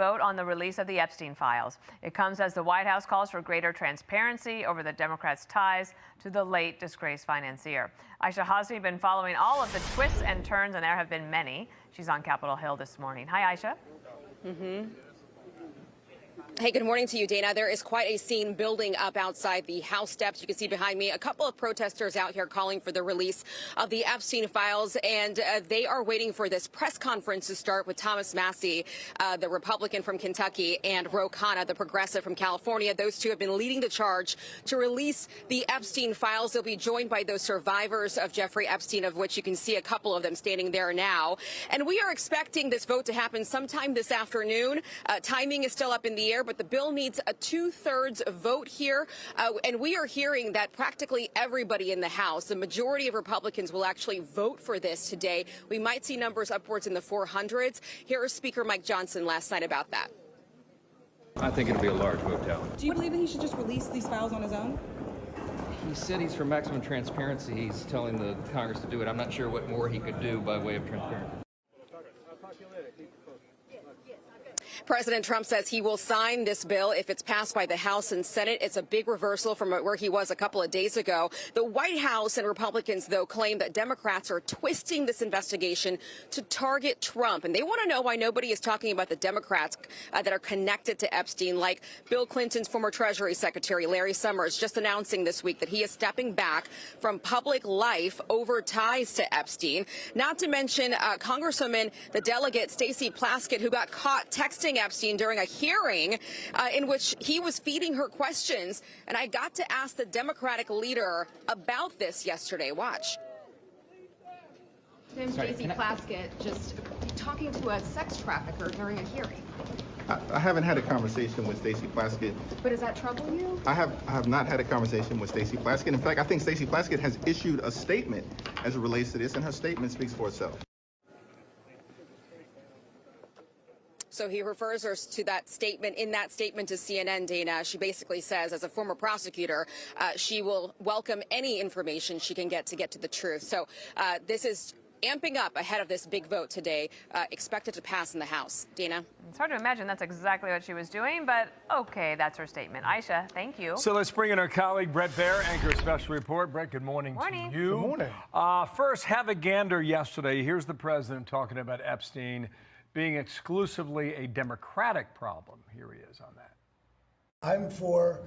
vote on the release of the Epstein files. It comes as the White House calls for greater transparency over the Democrats' ties to the late disgraced financier. Aisha Hazmi has been following all of the twists and turns, and there have been many. She's on Capitol Hill this morning. Hi, Aisha. Hey, good morning to you, Dana. There is quite a scene building up outside the House steps. You can see behind me a couple of protesters out here calling for the release of the Epstein files, and they are waiting for this press conference to start with Thomas Massie, the Republican from Kentucky, and Ro Khanna, the progressive from California. Those two have been leading the charge to release the Epstein files. They'll be joined by those survivors of Jeffrey Epstein, of which you can see a couple of them standing there now. And we are expecting this vote to happen sometime this afternoon. Timing is still up in the air, but the bill needs a 2/3 vote here. And we are hearing that practically everybody in the House, the majority of Republicans, will actually vote for this today. We might see numbers upwards in the 400s. Here is Speaker Mike Johnson last night about that. I think it'll be a large vote tally. Do you believe that he should just release these files on his own? He said he's for maximum transparency. He's telling the Congress to do it. I'm not sure what more he could do by way of transparency. President Trump says he will sign this bill if it's passed by the House and Senate. It's a big reversal from where he was a couple of days ago. The White House and Republicans, though, claim that Democrats are twisting this investigation to target Trump. And they want to know why nobody is talking about the Democrats that are connected to Epstein, like Bill Clinton's former Treasury Secretary, Larry Summers, just announcing this week that he is stepping back from public life over ties to Epstein. Not to mention Congresswoman, the delegate, Stacey Plaskett, who got caught texting Epstein during a hearing in which he was feeding her questions. And I got to ask the Democratic leader about this yesterday. Watch. Stacey Plaskett just talking to a sex trafficker during a hearing. I haven't had a conversation with Stacey Plaskett. But does that trouble you? I have not had a conversation with Stacey Plaskett. In fact, I think Stacey Plaskett has issued a statement as it relates to this, and her statement speaks for itself. So he refers her to that statement. In that statement to CNN, Dana, she basically says, as a former prosecutor, she will welcome any information she can get to the truth. So this is amping up ahead of this big vote today, expected to pass in the House. Dana? It's hard to imagine that's exactly what she was doing, but okay, that's her statement. Aisha, thank you. So let's bring in our colleague, Bret Bair, anchor special report. Bret, good morning to you. Good morning. First, have a gander yesterday. Here's the president talking about Epstein being exclusively a Democratic problem. Here he is on that. I'm for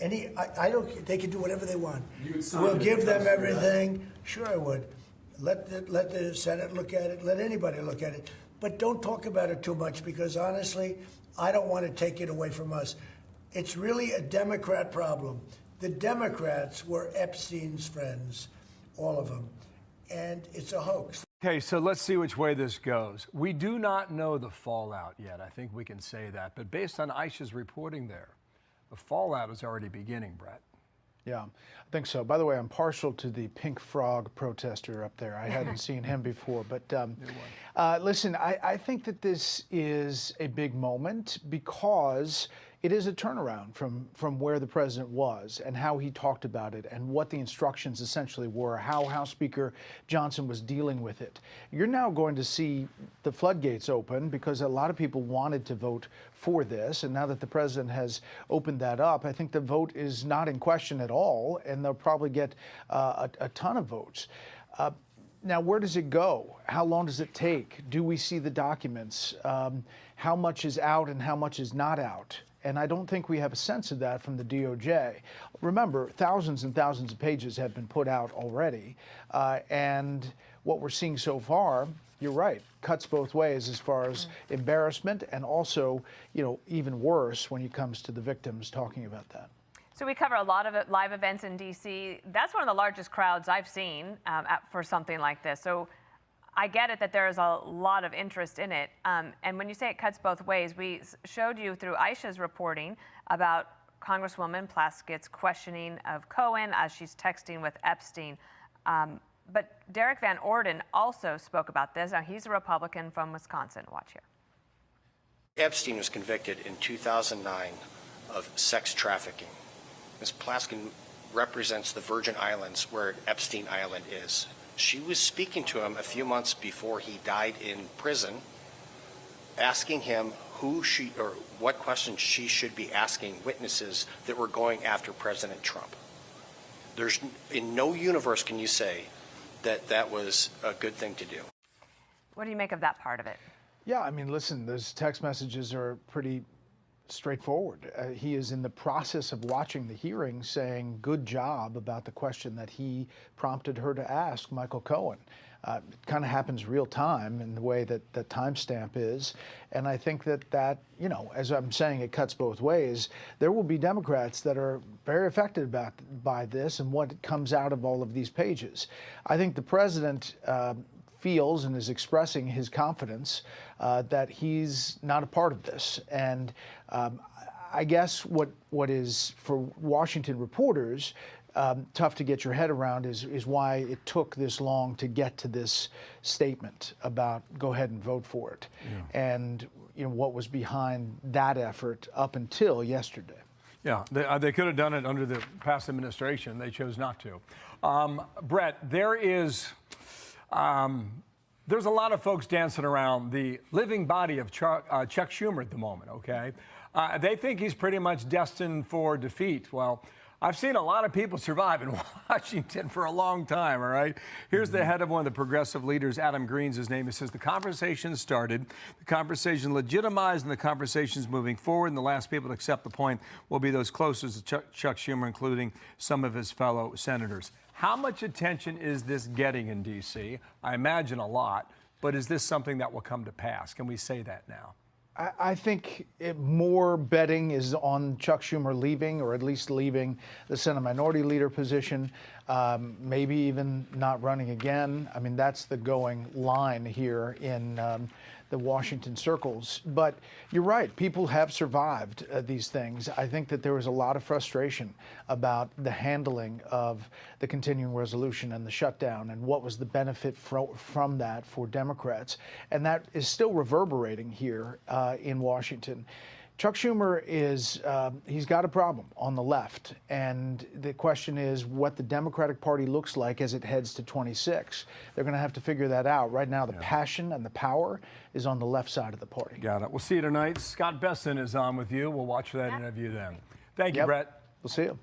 I don't, they can do whatever they want. We'll give them everything. Sure I would. Let the Senate look at it, let anybody look at it. But don't talk about it too much, because honestly, I don't want to take it away from us. It's really a Democrat problem. The Democrats were Epstein's friends, all of them. And it's a hoax. Okay, so let's see which way this goes. We do not know the fallout yet. I think we can say that. But based on Aisha's reporting there, the fallout is already beginning, Bret. Yeah, I think so. By the way, I'm partial to the pink frog protester up there. I hadn't seen him before. But listen, I think that this is a big moment because it is a turnaround from where the president was and how he talked about it and what the instructions essentially were, how House Speaker Johnson was dealing with it. You're now going to see the floodgates open because a lot of people wanted to vote for this. And now that the president has opened that up, I think the vote is not in question at all, and they'll probably get a ton of votes. Now, where does it go? How long does it take? Do we see the documents? How much is out and how much is not out? And I don't think we have a sense of that from the DOJ. Remember, thousands and thousands of pages have been put out already. And what we're seeing so far, you're right, cuts both ways as far as embarrassment and also, even worse when it comes to the victims talking about that. So we cover a lot of live events in D.C. That's one of the largest crowds I've seen for something like this. So I get it that there is a lot of interest in it. And when you say it cuts both ways, we showed you through Aisha's reporting about Congresswoman Plaskett's questioning of Cohen as she's texting with Epstein. But Derek Van Orden also spoke about this. Now, he's a Republican from Wisconsin. Watch here. Epstein was convicted in 2009 of sex trafficking. Ms. Plaskett represents the Virgin Islands, where Epstein Island is. She was speaking to him a few months before he died in prison asking him what questions she should be asking witnesses that were going after President Trump. There's, in no universe can you say that that was a good thing to do. What do you make of that part of it? Yeah, I mean, listen, those text messages are pretty straightforward. He is in the process of watching the hearing saying good job about the question that he prompted her to ask Michael Cohen. It kind of happens real time in the way that the timestamp is. And I think that, you know, as I'm saying, it cuts both ways. There will be Democrats that are very affected by this and what comes out of all of these pages. I think the president feels and is expressing his confidence that he's not a part of this. And I guess what is, for Washington reporters, tough to get your head around is why it took this long to get to this statement about go ahead and vote for it. Yeah. And you know what was behind that effort up until yesterday. Yeah, they could have done it under the past administration. They chose not to. Bret, there's a lot of folks dancing around the living body of Chuck Schumer at the moment, okay? They think he's pretty much destined for defeat. Well, I've seen a lot of people survive in Washington for a long time, all right? Here's the head of one of the progressive leaders, Adam Green's his name. He says the conversation started, the conversation legitimized, and the conversation's moving forward. And the last people to accept the point will be those closest to Chuck Schumer, including some of his fellow senators. How much attention is this getting in D.C.? I imagine a lot, but is this something that will come to pass? Can we say that now? I think more betting is on Chuck Schumer leaving, or at least leaving the Senate Minority Leader position, maybe even not running again. I mean, that's the going line here in the Washington circles. But you're right, people have survived these things. I think that there was a lot of frustration about the handling of the continuing resolution and the shutdown and what was the benefit from that for Democrats. And that is still reverberating here in Washington. Chuck Schumer is, he's got a problem on the left. And the question is what the Democratic Party looks like as it heads to 26. They're going to have to figure that out. Right now, the passion and the power is on the left side of the party. Got it. We'll see you tonight. Scott Besson is on with you. We'll watch that interview then. Thank you, Bret. We'll see you.